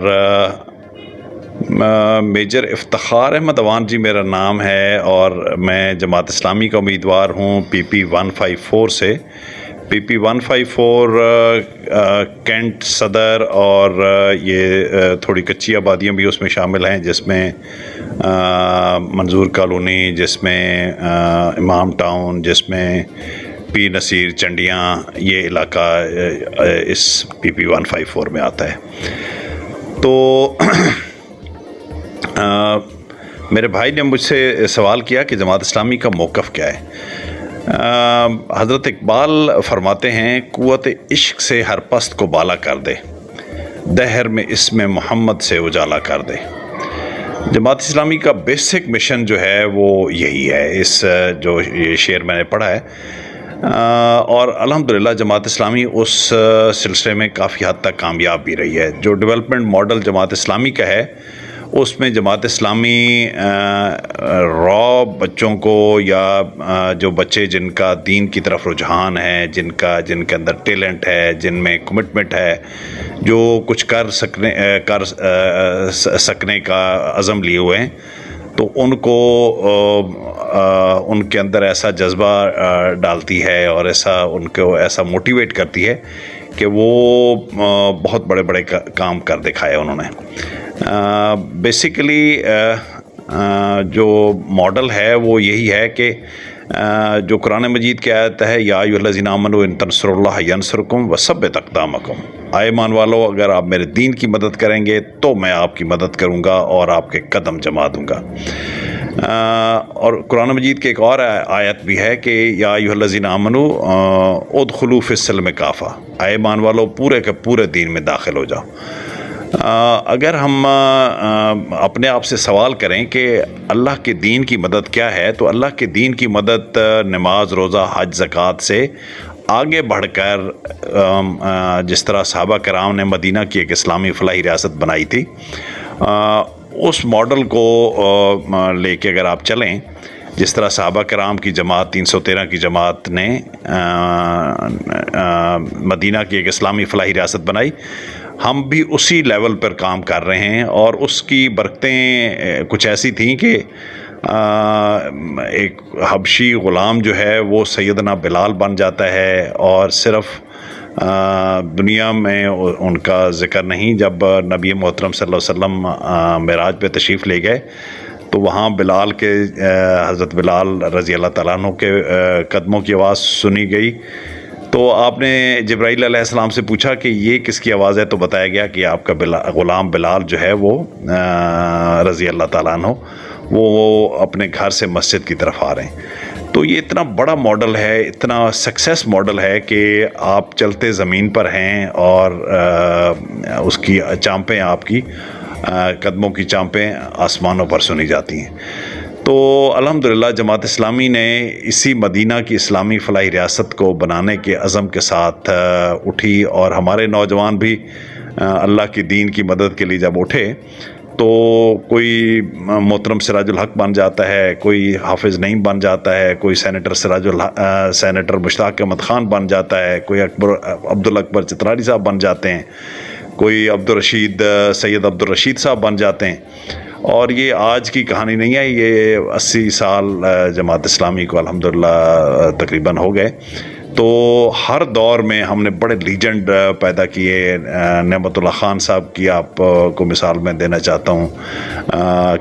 اور میجر افتخار احمد اوان جی میرا نام ہے، اور میں جماعت اسلامی کا امیدوار ہوں PP 154 سے۔ PP 154 کینٹ صدر اور یہ تھوڑی کچی آبادیاں بھی اس میں شامل ہیں، جس میں منظور کالونی، جس میں امام ٹاؤن، جس میں پی نصیر چنڈیاں، یہ علاقہ اس PP 154 میں آتا ہے۔ تو میرے بھائی نے مجھ سے سوال کیا کہ جماعت اسلامی کا موقف کیا ہے۔ حضرت اقبال فرماتے ہیں، قوت عشق سے ہر پست کو بالا کر دے، دہر میں اسم محمد سے اجالا کر دے۔ جماعت اسلامی کا بیسک مشن جو ہے وہ یہی ہے، اس جو یہ شعر میں نے پڑھا ہے، اور الحمدللہ جماعت اسلامی اس سلسلے میں کافی حد تک کامیاب بھی رہی ہے۔ جو ڈیولپمنٹ ماڈل جماعت اسلامی کا ہے، اس میں جماعت اسلامی را بچوں کو، یا جو بچے جن کا دین کی طرف رجحان ہے، جن کے اندر ٹیلنٹ ہے، جن میں کمٹمنٹ ہے، جو کچھ کر سکنے کا عزم لیے ہوئے ہیں، تو ان کو ان کے اندر ایسا جذبہ ڈالتی ہے اور ان کو ایسا موٹیویٹ کرتی ہے کہ وہ بہت بڑے بڑے کام کر دکھائے انہوں نے۔ بیسیکلی جو ماڈل ہے وہ یہی ہے کہ جو قرآن مجید کی آیت ہے، یا ایھا الذین آمنوا ان تنصروا اللہ ینصرکم وثبت اقدامکم، آئے ایمان والو، اگر آپ میرے دین کی مدد کریں گے تو میں آپ کی مدد کروں گا اور آپ کے قدم جما دوں گا۔ اور قرآن مجید کے ایک اور آیت بھی ہے کہ یا ایھا الذین آمنوا ادخلوا فی السلم کافہ، آئے ایمان والو پورے کے پورے دین میں داخل ہو جاؤ۔ اگر ہم اپنے آپ سے سوال کریں کہ اللہ کے دین کی مدد کیا ہے، تو اللہ کے دین کی مدد نماز، روزہ، حج، زکوٰۃ سے آگے بڑھ کر جس طرح صحابہ کرام نے مدینہ کی ایک اسلامی فلاحی ریاست بنائی تھی، اس ماڈل کو لے کے اگر آپ چلیں، جس طرح صحابہ کرام کی جماعت 313 کی جماعت نے مدینہ کی ایک اسلامی فلاحی ریاست بنائی، ہم بھی اسی لیول پر کام کر رہے ہیں۔ اور اس کی برکتیں کچھ ایسی تھیں کہ ایک حبشی غلام جو ہے وہ سیدنا بلال بن جاتا ہے، اور صرف دنیا میں ان کا ذکر نہیں، جب نبی محترم صلی اللہ علیہ وسلم معراج پہ تشریف لے گئے تو وہاں بلال کے حضرت بلال رضی اللہ تعالیٰ عنہ کے قدموں کی آواز سنی گئی، تو آپ نے جبرائیل علیہ السلام سے پوچھا کہ یہ کس کی آواز ہے، تو بتایا گیا کہ آپ کا غلام بلال جو ہے وہ رضی اللہ تعالیٰ عنہ وہ اپنے گھر سے مسجد کی طرف آ رہے ہیں۔ تو یہ اتنا بڑا ماڈل ہے، اتنا سکسیس ماڈل ہے کہ آپ چلتے زمین پر ہیں، اور اس کی چامپیں، آپ کی قدموں کی چامپیں آسمانوں پر سنی جاتی ہیں۔ تو الحمدللہ جماعت اسلامی نے اسی مدینہ کی اسلامی فلاحی ریاست کو بنانے کے عزم کے ساتھ اٹھی، اور ہمارے نوجوان بھی اللہ کے دین کی مدد کے لیے جب اٹھے تو کوئی محترم سراج الحق بن جاتا ہے، کوئی حافظ نعیم بن جاتا ہے، کوئی سینیٹر مشتاق احمد خان بن جاتا ہے، کوئی عبدالاکبر چترالی صاحب بن جاتے ہیں، کوئی سید عبدالرشید صاحب بن جاتے ہیں۔ اور یہ آج کی کہانی نہیں ہے، یہ 80 سال جماعت اسلامی کو الحمدللہ تقریباً ہو گئے۔ تو ہر دور میں ہم نے بڑے لیجنڈ پیدا کیے۔ نعمت اللہ خان صاحب کی آپ کو مثال میں دینا چاہتا ہوں،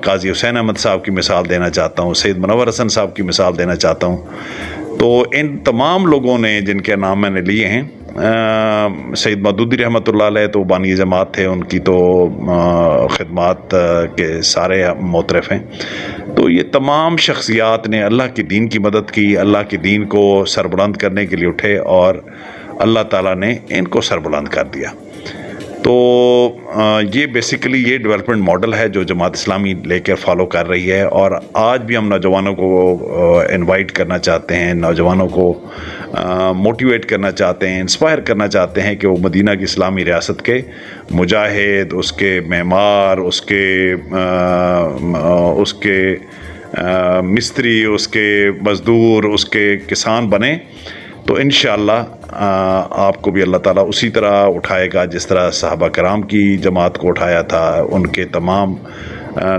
قاضی حسین احمد صاحب کی مثال دینا چاہتا ہوں، سید منور حسن صاحب کی مثال دینا چاہتا ہوں۔ تو ان تمام لوگوں نے جن کے نام میں نے لیے ہیں، سید مودودی رحمۃ اللہ علیہ تو بانی جماعت تھے، ان کی تو خدمات کے سارے معترف ہیں۔ تو یہ تمام شخصیات نے اللہ کے دین کی مدد کی، اللہ کے دین کو سربلند کرنے کے لیے اٹھے، اور اللہ تعالیٰ نے ان کو سربلند کر دیا۔ تو یہ بیسیکلی یہ ڈیولپمنٹ ماڈل ہے جو جماعت اسلامی لے کر فالو کر رہی ہے، اور آج بھی ہم نوجوانوں کو انوائٹ کرنا چاہتے ہیں، نوجوانوں کو موٹیویٹ کرنا چاہتے ہیں، انسپائر کرنا چاہتے ہیں کہ وہ مدینہ کی اسلامی ریاست کے مجاہد، اس کے معمار، اس کے مستری، اس کے مزدور، اس کے کسان بنیں، تو انشاءاللہ آپ کو بھی اللہ تعالیٰ اسی طرح اٹھائے گا جس طرح صحابہ کرام کی جماعت کو اٹھایا تھا، ان کے تمام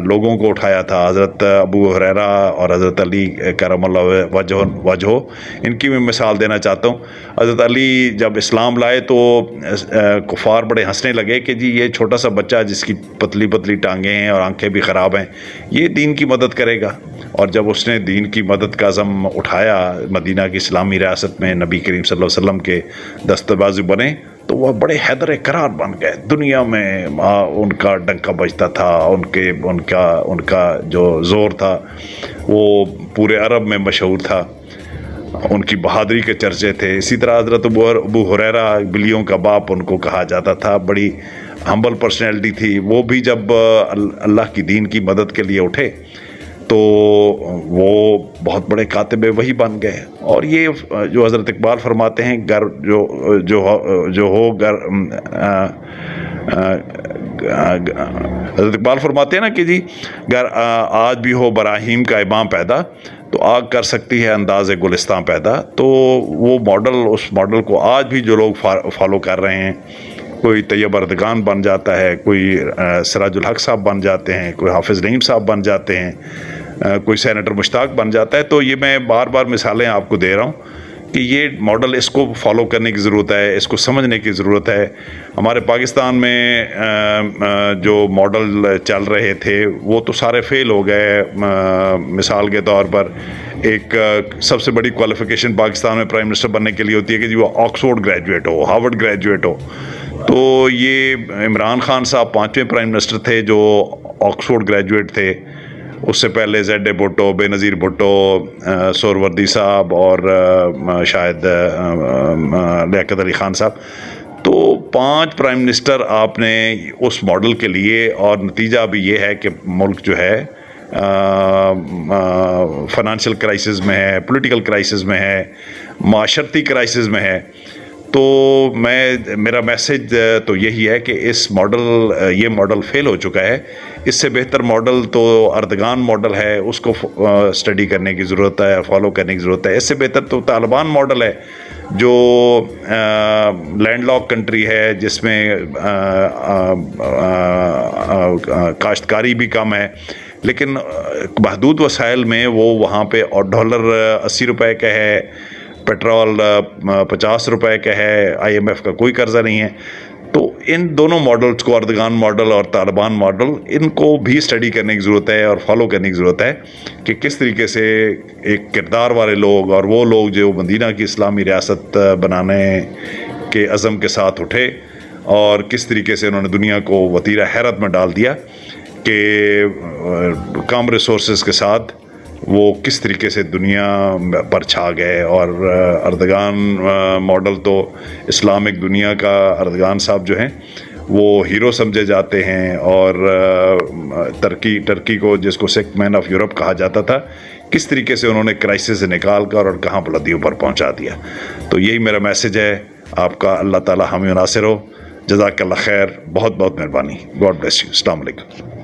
لوگوں کو اٹھایا تھا، حضرت ابو ہریرہ اور حضرت علی کرم اللہ وجہہ ان کی میں مثال دینا چاہتا ہوں۔ حضرت علی جب اسلام لائے تو کفار بڑے ہنسنے لگے کہ جی یہ چھوٹا سا بچہ جس کی پتلی پتلی ٹانگیں ہیں اور آنکھیں بھی خراب ہیں، یہ دین کی مدد کرے گا۔ اور جب اس نے دین کی مدد کا عزم اٹھایا، مدینہ کی اسلامی ریاست میں نبی کریم صلی اللہ علیہ وسلم کے دست بازو بنے، تو وہ بڑے حیدر قرار بن گئے دنیا میں۔ ان کا ڈنکا بجتا تھا، ان کا جو زور تھا وہ پورے عرب میں مشہور تھا، ان کی بہادری کے چرچے تھے۔ اسی طرح حضرت ابو ہریرہ بلیوں کا باپ ان کو کہا جاتا تھا، بڑی ہمبل پرسنالٹی تھی۔ وہ بھی جب اللہ کی دین کی مدد کے لیے اٹھے تو وہ بہت بڑے کاتب وحی بن گئے۔ اور یہ جو حضرت اقبال فرماتے ہیں، گر جو ہو گر حضرت اقبال فرماتے ہیں نا کہ جی گر آج بھی ہو براہیم کا امام پیدا تو آگ کر سکتی ہے انداز گلستان پیدا۔ تو وہ ماڈل، اس ماڈل کو آج بھی جو لوگ فالو کر رہے ہیں، کوئی طیب اردگان بن جاتا ہے، کوئی سراج الحق صاحب بن جاتے ہیں، کوئی حافظ نعیم صاحب بن جاتے ہیں، کوئی سینیٹر مشتاق بن جاتا ہے۔ تو یہ میں بار بار مثالیں آپ کو دے رہا ہوں کہ یہ ماڈل، اس کو فالو کرنے کی ضرورت ہے، اس کو سمجھنے کی ضرورت ہے۔ ہمارے پاکستان میں جو ماڈل چل رہے تھے وہ تو سارے فیل ہو گئے۔ مثال کے طور پر ایک سب سے بڑی کوالیفیکیشن پاکستان میں پرائم منسٹر بننے کے لیے ہوتی ہے کہ جی وہ آکسفورڈ گریجویٹ ہو، ہارورڈ گریجویٹ ہو۔ تو یہ عمران خان صاحب 5ویں پرائم منسٹر تھے جو آکسفورڈ گریجویٹ تھے۔ اس سے پہلے زیڈ اے بھٹو، بے نظیر بھٹو، سہروردی صاحب اور شاید لیاقت علی خان صاحب۔ تو 5 پرائم منسٹر آپ نے اس ماڈل کے لیے، اور نتیجہ بھی یہ ہے کہ ملک جو ہے فائنانشیل کرائسس میں ہے، پولیٹیکل کرائسس میں ہے، معاشرتی کرائسس میں ہے۔ تو میرا میسج تو یہی ہے کہ یہ ماڈل فیل ہو چکا ہے۔ اس سے بہتر ماڈل تو اردگان ماڈل ہے، اس کو اسٹڈی کرنے کی ضرورت ہے، فالو کرنے کی ضرورت ہے۔ اس سے بہتر تو طالبان ماڈل ہے جو لینڈ لاک کنٹری ہے، جس میں کاشتکاری بھی کم ہے، لیکن محدود وسائل میں وہ وہاں پہ $1 80 روپے کا ہے، پیٹرول 50 روپے کا ہے، IMF کا کوئی قرضہ نہیں ہے۔ تو ان دونوں ماڈلز کو، اردگان ماڈل اور طالبان ماڈل، ان کو بھی اسٹڈی کرنے کی ضرورت ہے اور فالو کرنے کی ضرورت ہے کہ کس طریقے سے ایک کردار والے لوگ اور وہ لوگ جو مدینہ کی اسلامی ریاست بنانے کے عزم کے ساتھ اٹھے، اور کس طریقے سے انہوں نے دنیا کو وتیرہ حیرت میں ڈال دیا کہ کم ریسورسز کے ساتھ وہ کس طریقے سے دنیا پر چھا گئے۔ اور اردگان ماڈل تو اسلامک دنیا کا، اردگان صاحب جو ہیں وہ ہیرو سمجھے جاتے ہیں، اور ترکی کو، جس کو سکھ مین آف یورپ کہا جاتا تھا، کس طریقے سے انہوں نے کرائسس سے نکال کر اور کہاں بلندیوں پر پہنچا دیا۔ تو یہی میرا میسج ہے آپ کا۔ اللہ تعالی حامی و ناصر ہو۔ جزاک اللہ خیر، بہت بہت مہربانی۔ God bless you. السلام علیکم۔